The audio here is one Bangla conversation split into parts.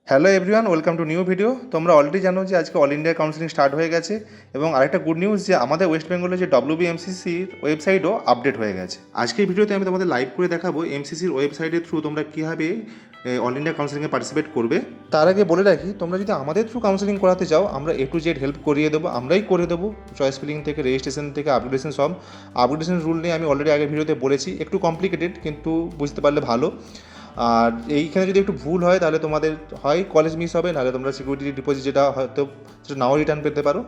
Hello everyone, welcome to new video. তোমরা অলরেডি জানো যে আজকে অল ইন্ডিয়া কাউন্সিলিং স্টার্ট হয়ে গেছে এবং আরেকটা গুড নিউজ যে আমাদের ওয়েস্ট বেঙ্গলের যে WBMCCর ওয়েবসাইটও আপডেট হয়ে গেছে। আজকের ভিডিওতে আমি তোমাদের লাইভ করে দেখাবো এমসিসির ওয়েবসাইটের থ্রু তোমরা কীভাবে অল ইন্ডিয়া কাউন্সিলিংয়ে পার্টিসিপেট করবে। তার আগে বলে রাখি, তোমরা যদি আমাদের থ্রু কাউন্সিলিং করাতে চাও আমরা A to Z হেল্প করিয়ে দেবো, আমরাই করে দেবো। চয়েস ফিলিং থেকে রেজিস্ট্রেশন থেকে আপগ্রেডেশন সব। আপগ্রেডেশন রুল নিয়ে আমি অলরেডি আগের ভিডিওতে বলেছি, একটু কমপ্লিকেটেড কিন্তু বুঝতে পারলে ভালো। আর এইখানে যদি একটু ভুল হয় তাহলে তোমাদের হয় কলেজ মিস হবে, নাহলে তোমরা সিকিউরিটি ডিপোজিট যেটা হয়তো সেটা নাও রিটার্ন পেতে পারো।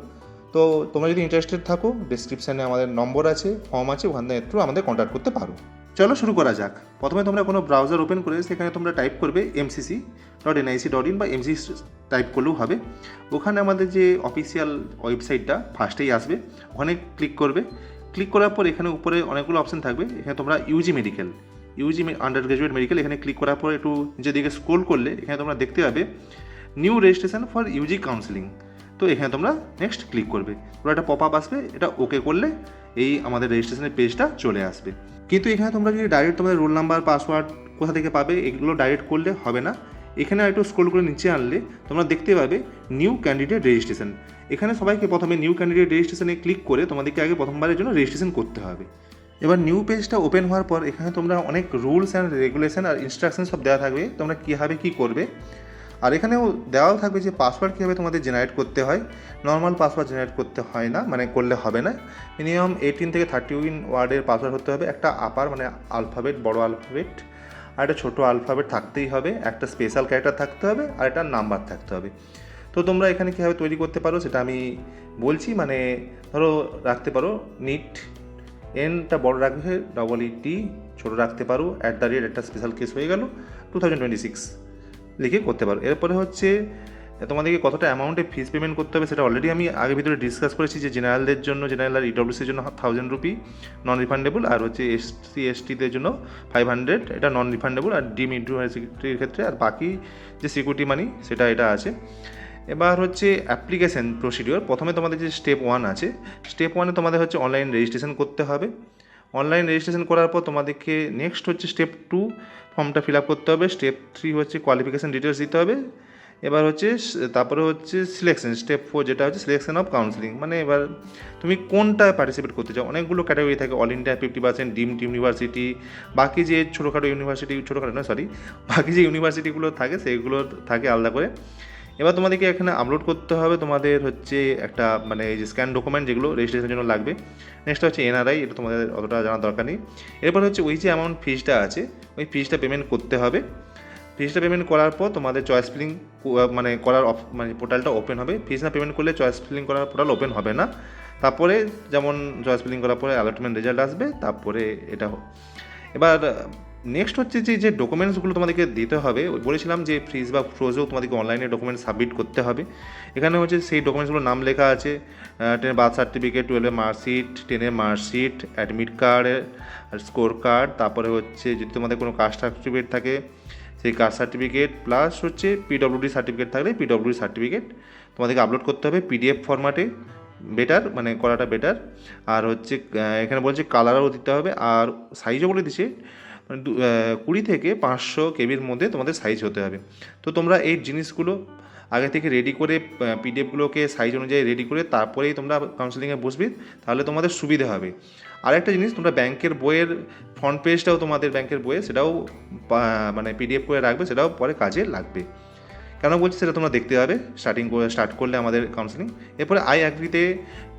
তো তোমরা যদি ইন্টারেস্টেড থাকো, ডিসক্রিপশানে আমাদের নম্বর আছে, ফর্ম আছে, ওখান থেকে থ্রু আমাদের কন্ট্যাক্ট করতে পারো। চলো শুরু করা যাক। প্রথমে তোমরা কোনো ব্রাউজার ওপেন করে সেখানে তোমরা টাইপ করবে mcc.nic.in বা mcc টাইপ করলেও হবে। ওখানে আমাদের যে অফিসিয়াল ওয়েবসাইটটা ফার্স্টেই আসবে, ওখানে ক্লিক করবে। ক্লিক করার পর এখানে উপরে অনেকগুলো অপশান থাকবে। এখানে তোমরা ইউজি আন্ডার গ্রাজুয়েট মেডিকেল এখানে ক্লিক করার পর একটু নিচের দিকে স্ক্রোল করলে এখানে তোমরা দেখতে পাবে new registration for Yuji counselling. তো এখানে তোমরা নেক্সট ক্লিক করবে, তোমরা একটা পপ আপ আসবে, এটা ওকে করলে এই আমাদের রেজিস্ট্রেশনের পেজটা চলে আসবে। কিন্তু এখানে তোমরা যদি ডাইরেক্ট তোমাদের রোল নাম্বার, পাসওয়ার্ড কোথা থেকে পাবে এগুলো ডাইরেক্ট করলে হবে না। এখানে একটু স্ক্রোল করে নিচে আনলে তোমরা দেখতে পাবে নিউ ক্যান্ডিডেট রেজিস্ট্রেশন। এখানে সবাইকে প্রথমে নিউ ক্যান্ডিডেট রেজিস্ট্রেশনে ক্লিক করে তোমাদেরকে আগে প্রথমবারের জন্য রেজিস্ট্রেশন করতে হবে। এবার নিউ পেজটা ওপেন হওয়ার পর এখানে তোমরা অনেক রুলস অ্যান্ড রেগুলেশন আর ইনস্ট্রাকশন সব দেওয়া থাকবে, তোমরা কীভাবে কী করবে। আর এখানেও দেওয়াও থাকবে যে পাসওয়ার্ড কীভাবে তোমাদের জেনারেট করতে হয়। নর্মাল পাসওয়ার্ড জেনারেট করতে হয় না, মানে করলে হবে না। মিনিমাম 18 থেকে 31 ওয়ার্ডের পাসওয়ার্ড হতে হবে। একটা আপার মানে আলফাবেট, বড় আলফাবেট, আর একটা ছোটো আলফাবেট থাকতেই হবে, একটা স্পেশাল ক্যারেক্টার থাকতে হবে, আর একটা নাম্বার থাকতে হবে। তো তোমরা এখানে কীভাবে তৈরি করতে পারো সেটা আমি বলছি। মানে ধরো রাখতে পারো নিট, এনটা বড় রাখবে, ET ছোটো রাখতে পারো, @ একটা স্পেশাল কেস হয়ে গেল 2026 লিখে করতে পারো। এরপরে হচ্ছে তোমাদেরকে কতটা অ্যামাউন্টে ফিস পেমেন্ট করতে হবে সেটা অলরেডি আমি আগের ভিতরে ডিসকাস করেছি যে জেনারেলদের জন্য, জেনারেল আর EWCর জন্য 1000 রুপি নন রিফান্ডেবল, আর হচ্ছে SC/STদের জন্য 500, এটা নন রিফান্ডেবল, আর ডিম ইউনিভার্সিটির ক্ষেত্রে আর বাকি যে সিকিউরিটি মানি সেটা এটা আছে। এবার হচ্ছে অ্যাপ্লিকেশান প্রসিডিওর। প্রথমে তোমাদের যে স্টেপ 1 আছে, স্টেপ 1-এ তোমাদের হচ্ছে অনলাইন রেজিস্ট্রেশন করতে হবে। অনলাইন রেজিস্ট্রেশন করার পর তোমাদেরকে নেক্সট হচ্ছে স্টেপ 2 ফর্মটা ফিল আপ করতে হবে। স্টেপ 3 হচ্ছে কোয়ালিফিকেশান ডিটেলস দিতে হবে। এবার হচ্ছে তারপরে হচ্ছে সিলেকশন, স্টেপ 4 যেটা হচ্ছে সিলেকশন অফ কাউন্সিলিং। মানে এবার তুমি কোনটায় পার্টিসিপেট করতে চাও। অনেকগুলো ক্যাটাগরি থাকে, অল ইন্ডিয়া 50%, ডিমড ইউনিভার্সিটি, বাকি যে ছোটোখাটো ইউনিভার্সিটি, বাকি যে ইউনিভার্সিটিগুলো থাকে সেগুলো থাকে আলাদা করে। এবার তোমাদেরকে এখানে আপলোড করতে হবে তোমাদের হচ্ছে একটা মানে এই যে স্ক্যান ডকুমেন্ট যেগুলো রেজিস্ট্রেশনের জন্য লাগবে। নেক্সট হচ্ছে NRI, এটা তোমাদের অতটা জানার দরকার নেই। এরপর হচ্ছে ওই যে অ্যামাউন্ট ফিসটা আছে ওই ফিসটা পেমেন্ট করতে হবে। ফিসটা পেমেন্ট করার পর তোমাদের চয়েস ফিলিং মানে করার মানে পোর্টালটা ওপেন হবে। ফিস না পেমেন্ট করলে চয়েস ফিলিং করার পোর্টাল ওপেন হবে না। তারপরে যেমন চয়েস ফিলিং করার পরে অ্যালটমেন্ট রেজাল্ট আসবে, তারপরে এটা এবার নেক্সট হচ্ছে যে ডকুমেন্টসগুলো তোমাদেরকে দিতে হবে। বলেছিলাম যে ফ্রিজ বা ফ্রোজেও তোমাদেরকে অনলাইনে ডকুমেন্টস সাবমিট করতে হবে। এখানে হচ্ছে সেই ডকুমেন্টসগুলোর নাম লেখা আছে, 10 birth certificate, 12 marksheet, 10 marksheet, admit card, score card, তারপরে হচ্ছে যদি তোমাদের কোনো কাস্ট সার্টিফিকেট থাকে সেই কাস্ট সার্টিফিকেট, প্লাস হচ্ছে PWD সার্টিফিকেট থাকলে PWD সার্টিফিকেট তোমাদেরকে আপলোড করতে হবে PDF ফরম্যাটে। বেটার মানে করাটা বেটার। আর হচ্ছে এখানে বলছে কালারও দিতে হবে, আর সাইজও বলে দিচ্ছে মানে 20 থেকে 500 কেবির মধ্যে তোমাদের সাইজ হতে হবে। তো তোমরা এই জিনিসগুলো আগে থেকে রেডি করে PDFগুলোকে সাইজ অনুযায়ী রেডি করে তারপরেই তোমরা কাউন্সিলিংয়ে বসবে, তাহলে তোমাদের সুবিধা হবে। আরেকটা জিনিস, তোমরা ব্যাংকের বইয়ের ফ্রন্ট পেজটাও তোমাদের ব্যাংকের বইয়ে সেটাও মানে PDF করে রাখবে, সেটাও পরে কাজে লাগবে। কেন বলছি সেটা তোমরা দেখতে পাবে স্টার্ট করলে আমাদের কাউন্সিলিং। এরপরে আই অ্যাগ্রিতে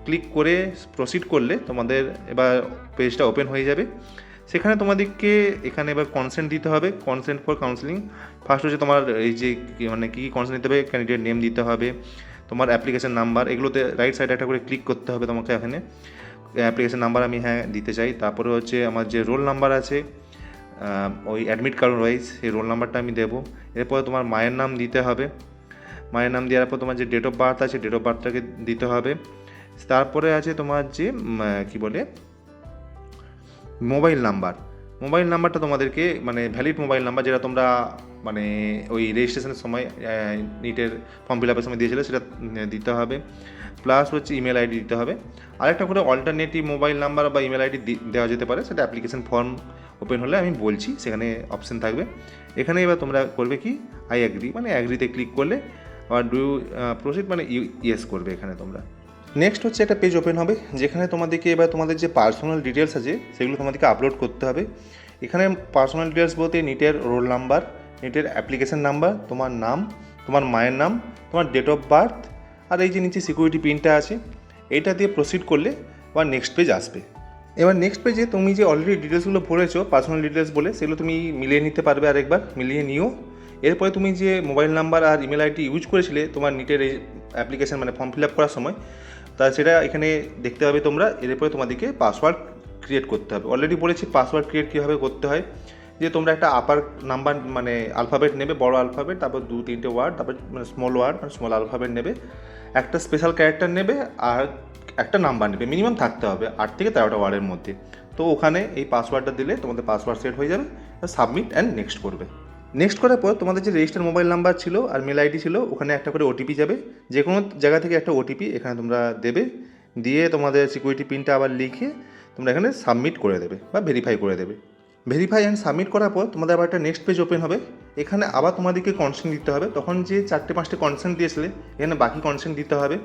ক্লিক করে প্রসিড করলে তোমাদের এবার পেজটা ওপেন হয়ে যাবে। সেখানে তোমাদেরকে এখানে এবার কনসেন্ট দিতে হবে, কনসেন্ট ফর কাউন্সিলিং। ফার্স্ট হচ্ছে তোমার এই যে মানে কী কনসেন্ট দিতে হবে, ক্যান্ডিডেট নেম দিতে হবে, তোমার অ্যাপ্লিকেশন নাম্বার, এগুলোতে রাইট সাইডে একটা করে ক্লিক করতে হবে তোমাকে। এখানে অ্যাপ্লিকেশন নাম্বার আমি দিতে চাই। তারপরে হচ্ছে আমার যে রোল নাম্বার আছে ওই অ্যাডমিট কার্ড ওয়াইজ সেই রোল নাম্বারটা আমি দেবো। এরপরে তোমার মায়ের নাম দিতে হবে, মায়ের নাম দেওয়ার পর তোমার যে ডেট অফ বার্থ আছে ডেট অফ বার্থটাকে দিতে হবে। তারপরে আছে তোমার যে কী বলে মোবাইল নাম্বারটা তোমাদেরকে মানে ভ্যালিড মোবাইল নাম্বার, যেটা তোমরা মানে ওই রেজিস্ট্রেশনের সময় নিটের ফর্ম ফিল আপের সময় দিয়েছিলে সেটা দিতে হবে। প্লাস হচ্ছে ইমেল আইডি দিতে হবে। আরেকটা করে অল্টারনেটিভ মোবাইল নাম্বার বা ইমেল আইডি দেওয়া যেতে পারে, সেটা অ্যাপ্লিকেশন ফর্ম ওপেন হলে আমি বলছি, সেখানে অপশান থাকবে। এখানে এবার তোমরা করবে কি, আই অ্যাগ্রি, মানে অ্যাগ্রিতে ক্লিক করলে আবার ডু প্রসিড মানে ইয়েস করবে এখানে তোমরা। নেক্সট হচ্ছে একটা পেজ ওপেন হবে, যেখানে তোমাদেরকে এবার তোমাদের যে পার্সোনাল ডিটেলস আছে সেগুলো তোমাদেরকে আপলোড করতে হবে। এখানে পার্সোনাল ডিটেলস বলতে নিটের রোল নাম্বার, নিটের অ্যাপ্লিকেশন নাম্বার, তোমার নাম, তোমার মায়ের নাম, তোমার ডেট অফ বার্থ, আর এই যে নিচে সিকিউরিটি পিনটা আছে, এইটা দিয়ে প্রসিড করলে আবার নেক্সট পেজ আসবে। এবার নেক্সট পেজে তুমি যে অলরেডি ডিটেলসগুলো ভরেছো পার্সোনাল ডিটেলস বলে, সেগুলো তুমি মিলিয়ে নিতে পারবে, আরেকবার মিলিয়ে নিও। এরপরে তুমি যে মোবাইল নাম্বার আর ইমেল আইডি ইউজ করেছিলে তোমার নিটের এই অ্যাপ্লিকেশন মানে ফর্ম ফিল আপ করার সময়, তা সেটা এখানে দেখতে হবে তোমরা। এরপরে তোমাদেরকে পাসওয়ার্ড ক্রিয়েট করতে হবে। অলরেডি বলেছি পাসওয়ার্ড ক্রিয়েট কীভাবে করতে হয়, যে তোমরা একটা আপার নাম্বার মানে আলফাবেট নেবে, বড় আলফাবেট, তারপর 2-3টে ওয়ার্ড, তারপর মানে স্মল ওয়ার্ড মানে স্মল আলফাবেট নেবে, একটা স্পেশাল ক্যারেক্টার নেবে, আর একটা নাম্বার নেবে, মিনিমাম থাকতে হবে 8 থেকে 13টা ওয়ার্ডের মধ্যে। তো ওখানে এই পাসওয়ার্ডটা দিলে তোমাদের পাসওয়ার্ড সেট হয়ে যাবে, সাবমিট অ্যান্ড নেক্সট করবে। নেক্সট করার পর তোমাদের যে রেজিস্টার মোবাইল নাম্বার ছিল আর মেল আইডি ছিল, ওখানে একটা করে ওটিপি যাবে। যে কোনো জায়গা থেকে একটা ওটিপি এখানে তোমরা দেবে, দিয়ে তোমাদের সিকিউরিটি পিনটা আবার লিখে তোমরা এখানে সাবমিট করে দেবে বা ভেরিফাই করে দেবে। ভেরিফাই অ্যান্ড সাবমিট করার পর তোমাদের আবার একটা নেক্সট পেজ ওপেন হবে। এখানে আবার তোমাদেরকে কনসেন্ট দিতে হবে। তখন যে 4-5টে কনসেন্ট দিয়েছিলে, এখানে বাকি কনসেন্ট দিতে হবে,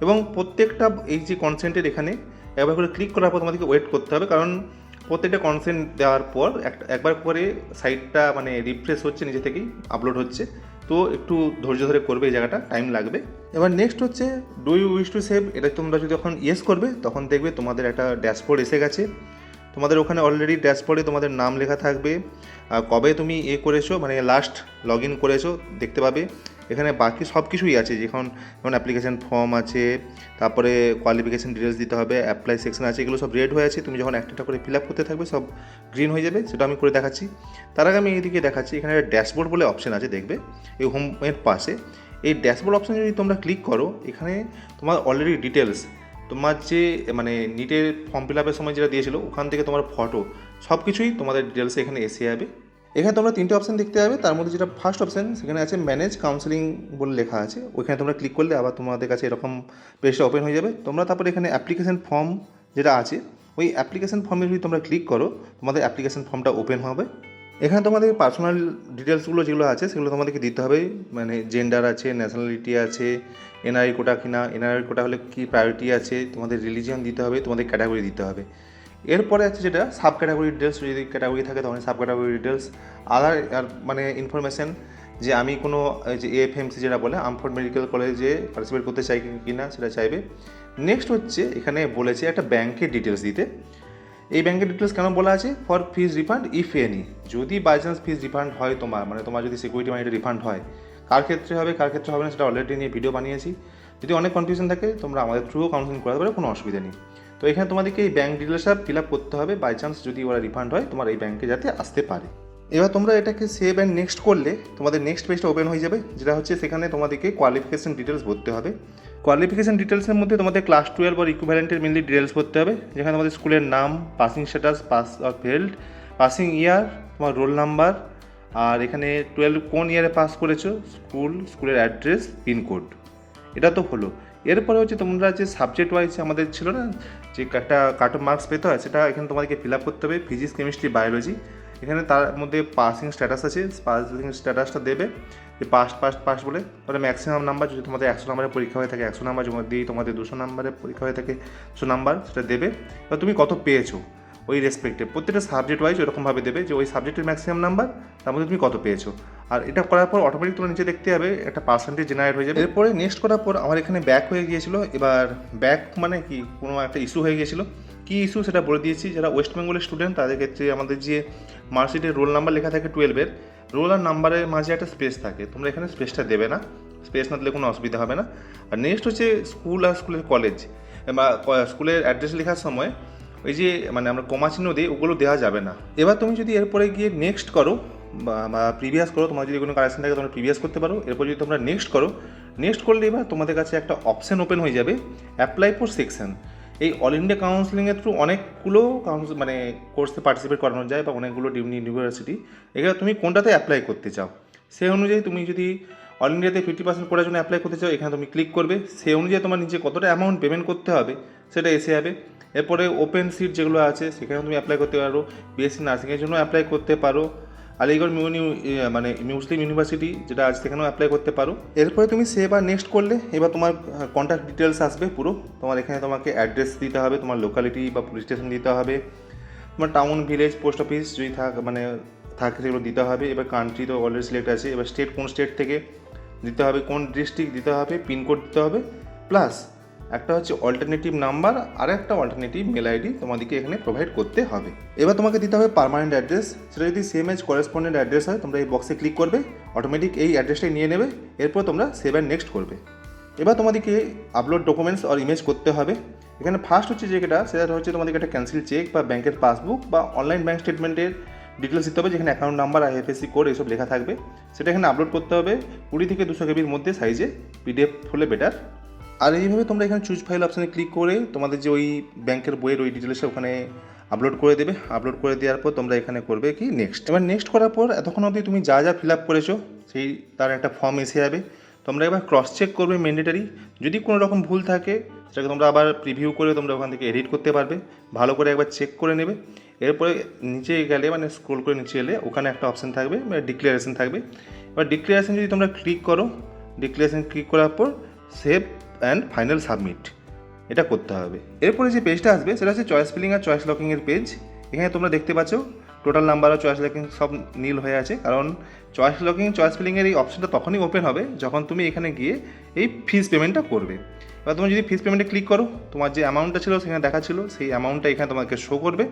এবং প্রত্যেকটা এই যে কনসেন্টের এখানে একবার করে ক্লিক করার পর তোমাদেরকে ওয়েট করতে হবে, কারণ প্রত্যেকটা কনসেন্ট দেওয়ার পর একবার করে সাইটটা মানে রিফ্রেশ হচ্ছে, নিজে থেকেই আপলোড হচ্ছে, তো একটু ধৈর্য ধরে করবে, এই জায়গাটা টাইম লাগবে। এবার নেক্সট হচ্ছে do you wish to save. এটা তোমরা যদি যখন ইয়েস করবে তখন দেখবে তোমাদের একটা ড্যাশবোর্ড এসে গেছে। তোমাদের ওখানে অলরেডি ড্যাশবোর্ডে তোমাদের নাম লেখা থাকবে, কবে তুমি করেছো মানে লাস্ট লগ ইন করেছো দেখতে পাবে। এখানে বাকি সব কিছুই আছে, যেমন অ্যাপ্লিকেশন ফর্ম আছে, তারপরে কোয়ালিফিকেশান ডিটেলস দিতে হবে, অ্যাপ্লাই সেকশন আছে, এগুলো সব রেড হয়ে আছে। তুমি যখন একটা করে ফিল আপ করতে থাকবে সব গ্রিন হয়ে যাবে, সেটা আমি করে দেখাচ্ছি। তার আগে আমি এইদিকে দেখাচ্ছি, এখানে ড্যাশবোর্ড বলে অপশন আছে, দেখবে এই হোমের পাশে। এই ড্যাশবোর্ড অপশানে যদি তোমরা ক্লিক করো, এখানে তোমার অলরেডি ডিটেলস, তোমার যে মানে নিটের ফর্ম ফিল আপের সময় যেটা দিয়েছিলো ওখান থেকে তোমার ফটো সব কিছুই তোমাদের ডিটেলসে এখানে এসে যাবে। এখানে তোমরা 3টে অপশান দেখতে পাবে, তার মধ্যে যেটা ফার্স্ট অপশান সেখানে আছে ম্যানেজ কাউন্সেলিং বলে লেখা আছে। ওইখানে তোমরা ক্লিক করলে আবার তোমাদের কাছে এরকম পেজটা ওপেন হয়ে যাবে। তোমরা তারপরে এখানে অ্যাপ্লিকেশন ফর্ম যেটা আছে, ওই অ্যাপ্লিকেশন ফর্মে যদি তোমরা ক্লিক করো তোমাদের অ্যাপ্লিকেশন ফর্মটা ওপেন হবে। এখানে তোমাদের পার্সোনাল ডিটেলসগুলো যেগুলো আছে সেগুলো তোমাদেরকে দিতে হবে, মানে জেন্ডার আছে, ন্যাশনালিটি আছে, এনআরআই কোটা কিনা, এনআরআই কোটা হলে কী প্রায়োরিটি আছে, তোমাদের রিলিজিয়ন দিতে হবে, তোমাদের ক্যাটাগরি দিতে হবে। এরপরে আছে যেটা সাব ক্যাটাগরি ডিটেলস, যদি ক্যাটাগরি থাকে তখন সাব ক্যাটাগরি ডিটেলস, আদার মানে ইনফরমেশান, যে আমি কোনো যে এএফএমসি যেটা বলে আর্মফোর্ড মেডিকেল কলেজে পার্টিসিপেট করতে চাই কি না সেটা চাইবে। নেক্সট হচ্ছে এখানে বলেছে একটা ব্যাংকের ডিটেলস দিতে। এই ব্যাংকের ডিটেলস কেন বলা আছে, for fees refund if any, যদি বাই চান্স ফিজ রিফান্ড হয় তোমার, মানে তোমার যদি সিকিউরিটি মানিটা রিফান্ড হয়, কার ক্ষেত্রে হবে কার ক্ষেত্রে হবে না সেটা অলরেডি নিয়ে ভিডিও বানিয়েছি। যদি অনেক কনফিউশন থাকে তোমরা আমাদের থ্রুও কাউন্সেলিং করাতে পারো, কোনো অসুবিধা নেই। তো এখানে তোমাদেরকে এই ব্যাঙ্ক ডিটেলসটা ফিল আপ করতে হবে, বাই চান্স যদি ওরা রিফান্ড হয় তোমার এই ব্যাঙ্কে যাতে আসতে পারে। এবার তোমরা এটাকে সেভ অ্যান্ড নেক্সট করলে তোমাদের নেক্সট পেজটা ওপেন হয়ে যাবে, যেটা হচ্ছে সেখানে তোমাদেরকে কোয়ালিফিকেশান ডিটেলস ভরতে হবে। কোয়ালিফিকেশান ডিটেলসের মধ্যে তোমাদের ক্লাস 12 আর ইকুইভ্যালেন্টের মেনলি ডিটেলস ভরতে হবে, যেখানে তোমাদের স্কুলের নাম, passing status, pass or failed, passing year, তোমার রোল নাম্বার, আর এখানে 12 কোন ইয়ারে পাস করেছো, স্কুলের অ্যাড্রেস, পিনকোড, এটা তো হলো। এরপরে হচ্ছে তোমরা যে সাবজেক্ট ওয়াইজ আমাদের ছিল না যে একটা কাট অফ মার্কস পেতে হয়, সেটা এখানে তোমাদেরকে ফিল আপ করতে হবে, ফিজিক্স, কেমিস্ট্রি, বায়োলজি। এখানে তার মধ্যে পাসিং স্ট্যাটাস আছে, পাসিং স্ট্যাটাসটা দেবে যে পাস বলে, তাহলে ম্যাক্সিমাম নাম্বার, যদি তোমাদের 100 নাম্বারের পরীক্ষা হয়ে থাকে 100 নাম্বার, যদি তোমাদের 200 নাম্বারের পরীক্ষা হয়ে থাকে 200 নাম্বার, সেটা দেবে। এবার তুমি কত পেয়েছো ওই রেসপেক্টে প্রত্যেকটা সাবজেক্ট ওয়াইজ ওরকমভাবে দেবে, যে ওই সাবজেক্টের ম্যাক্সিমাম নাম্বার তার মধ্যে তুমি কত পেয়েছো। আর এটা করার পর অটোমেটিক তোমার নিচে দেখতে হবে একটা পার্সেন্টেজ জেনারেট হয়ে যাবে। এরপরে নেক্সট করার পর আমার এখানে ব্যাক হয়ে গিয়েছিল। এবার ব্যাক মানে কি, কোনো একটা ইস্যু হয়ে গিয়েছিলো, কী ইস্যু সেটা বলে দিয়েছি। যারা ওয়েস্ট বেঙ্গলের স্টুডেন্ট তাদের ক্ষেত্রে আমাদের যে মার্কশিটের রোল নাম্বার লেখা থাকে 12-এর, রোল আর নাম্বারের মাঝে একটা স্পেস থাকে, তোমরা এখানে স্পেসটা দেবে না, স্পেস না দিলে কোনো অসুবিধা হবে না। আর নেক্সট হচ্ছে স্কুল আর স্কুলের কলেজ বা স্কুলের অ্যাড্রেস লেখার সময় ওই যে মানে আমরা কমা চিহ্ন দিই, ওগুলো দেওয়া যাবে না। এবার তুমি যদি এরপরে গিয়ে নেক্সট করো বা প্রিভিয়াস করো, তোমার যদি কোনো কারেকশন থাকে তোমরা প্রিভিয়াস করতে পারো। এরপর যদি তোমরা নেক্সট করো, নেক্সট করলে এবার তোমাদের কাছে একটা অপশান ওপেন হয়ে যাবে, অ্যাপ্লাই ফর সেকশন। এই অল ইন্ডিয়া কাউন্সিলিংয়ের থ্রু অনেকগুলো মানে কোর্সে পার্টিসিপেট করানো যায় বা অনেকগুলো ইউনিভার্সিটি, এখানে তুমি কোনটাতে অ্যাপ্লাই করতে চাও সেই অনুযায়ী, তুমি যদি অল ইন্ডিয়াতে 50% করার জন্য অ্যাপ্লাই করতে চাও এখানে তুমি ক্লিক করবে, সেই অনুযায়ী তোমার নিচে কতটা অ্যামাউন্ট পেমেন্ট করতে হবে সেটা এসে যাবে। এরপরে ওপেন সিট যেগুলো আছে সেখানে তুমি অ্যাপ্লাই করতে পারো, বিএসসি নার্সিংয়ের জন্য অ্যাপ্লাই করতে পারো, আলিগড় মানে মুসলিম ইউনিভার্সিটি যেটা আছে সেখানেও অ্যাপ্লাই করতে পারো। এরপরে তুমি সেভ আর নেক্সট করলে এবার তোমার কন্ট্যাক্ট ডিটেলস আসবে পুরো। তোমার এখানে তোমাকে অ্যাড্রেস দিতে হবে, তোমার লোকালিটি বা পুলিশ স্টেশন দিতে হবে, তোমার টাউন, ভিলেজ, পোস্ট অফিস যদি থাকে সেগুলো দিতে হবে। এবার কান্ট্রি তো অলরেডি সিলেক্ট আছে। এবার স্টেট, কোন স্টেট থেকে দিতে হবে, কোন ডিস্ট্রিক্ট দিতে হবে, পিনকোড দিতে হবে, প্লাস একটা হচ্ছে অল্টারনেটিভ নাম্বার আর একটা অল্টারনেটিভ মেল আইডি তোমাদেরকে এখানে প্রোভাইড করতে হবে। এবার তোমাকে দিতে হবে পার্মানেন্ট অ্যাড্রেস। সেটা যদি সেম এজ করেসপন্ডেন্ট অ্যাড্রেস হয় তোমরা এই বক্সে ক্লিক করবে, অটোমেটিক এই অ্যাড্রেসটাই নিয়ে নেবে। এরপর তোমরা সেভ অ্যান্ড নেক্সট করবে। এবার তোমাদেরকে আপলোড ডকুমেন্টস আর ইমেজ করতে হবে। এখানে ফার্স্ট হচ্ছে যেটা সেটা হচ্ছে তোমাদেরকে একটা ক্যান্সেল চেক বা ব্যাংকের পাসবুক বা অনলাইন ব্যাঙ্ক স্টেটমেন্টের ডিটেলস দিতে হবে, যেখানে অ্যাকাউন্ট নাম্বার, আইএফএসসি কোড এসব লেখা থাকবে। সেটা এখানে আপলোড করতে হবে 20 থেকে 200 কেবির মধ্যে সাইজে, পিডিএফ হলে বেটার। আর এইভাবে তোমরা এখানে চুজ ফাইল অপশানে ক্লিক করে তোমাদের যে ওই ব্যাংকের বইয়ের ওই ডিটেলসটা ওখানে আপলোড করে দেবে। আপলোড করে দেওয়ার পর তোমরা এখানে করবে কি নেক্সট। এবার নেক্সট করার পর এতক্ষণ অবধি তুমি যা যা ফিল আপ করেছো সেই তার একটা ফর্ম এসে যাবে। তোমরা এবার ক্রস চেক করবে ম্যান্ডেটারি। যদি কোনো রকম ভুল থাকে সেটাকে তোমরা আবার প্রিভিউ করে তোমরা ওখান থেকে এডিট করতে পারবে। ভালো করে একবার চেক করে নেবে। এরপরে নিচে গেলে মানে স্ক্রল করে নিচে এলে ওখানে একটা অপশান থাকবে, ডিক্লারেশন থাকবে। এবার ডিক্লারেশন যদি তোমরা ক্লিক করো, ডিক্লারেশন ক্লিক করার পর সেভ অ্যান্ড ফাইনাল সাবমিট এটা করতে হবে। এরপরে যে পেজটা আসবে সেটা হচ্ছে চয়েস ফিলিং আর চয়েস লকিংয়ের পেজ। এখানে তোমরা দেখতে পাচ্ছ টোটাল নাম্বার আর চয়েস লকিং সব নীল হয়ে আছে, কারণ চয়েস লকিং, চয়েস ফিলিংয়ের এই অপশানটা তখনই ওপেন হবে যখন তুমি এখানে গিয়ে এই ফিস পেমেন্টটা করবে। এবার তুমি যদি ফিস পেমেন্টে ক্লিক করো, তোমার যে অ্যামাউন্টটা ছিল সেখানে দেখা ছিল, সেই অ্যামাউন্টটা এখানে তোমাকে শো করবে।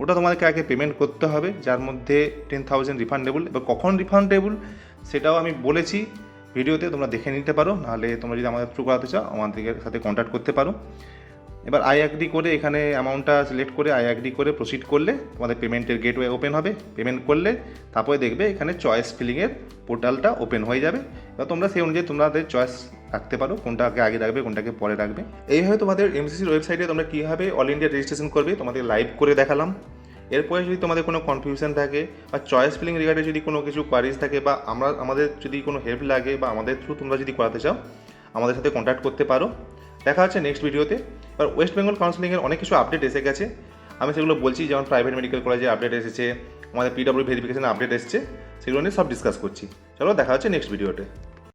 ওটা তোমাদেরকে আগে পেমেন্ট করতে হবে, যার মধ্যে 10,000 রিফান্ডেবল। এবার কখন রিফান্ডেবল সেটাও আমি বলেছি ভিডিওতে, তোমরা দেখে নিতে পারো। নাহলে তোমরা যদি আমাদের থ্রু করাতে চাও আমাদের সাথে কন্ট্যাক্ট করতে পারো। এবার আই অ্যাগ্রি করে এখানে অ্যামাউন্টটা সিলেক্ট করে আই অ্যাগ্রি করে প্রসিড করলে তোমাদের পেমেন্টের গেটওয়ে ওপেন হবে। পেমেন্ট করলে তারপরে দেখবে এখানে চয়েস ফিলিংয়ের পোর্টালটা ওপেন হয়ে যাবে। এবার তোমরা সেই অনুযায়ী তোমাদের চয়েস রাখতে পারো, কোনটাকে আগে রাখবে কোনটাকে পরে রাখবে। এইভাবে তোমাদের এমসিসির ওয়েবসাইটে তোমরা কীভাবে অল ইন্ডিয়া রেজিস্ট্রেশন করবে তোমাদের লাইভ করে দেখালাম। এরপরে যদি তোমাদের কোনো কনফিউশন থাকে বা চয়েস ফিলিং রিগার্ডে যদি কোনো কিছু কোয়ারিজ থাকে বা আমাদের যদি কোনো হেল্প লাগে বা আমাদের থ্রু তোমরা যদি করাতে চাও আমাদের সাথে কন্ট্যাক্ট করতে পারো। দেখা হচ্ছে নেক্সট ভিডিওতে। আর ওয়েস্ট বেঙ্গল কাউন্সিলিংয়ের অনেক কিছু আপডেট এসে গেছে, আমি সেগুলো বলছি। যেমন প্রাইভেট মেডিকেল কলেজে আপডেট এসেছে, আমাদের পিডব্লিউ ভেরিফিকেশন আপডেট এসেছে, সেগুলো নিয়ে সব ডিসকাস করছি। চলো দেখা হচ্ছে নেক্সট ভিডিওতে।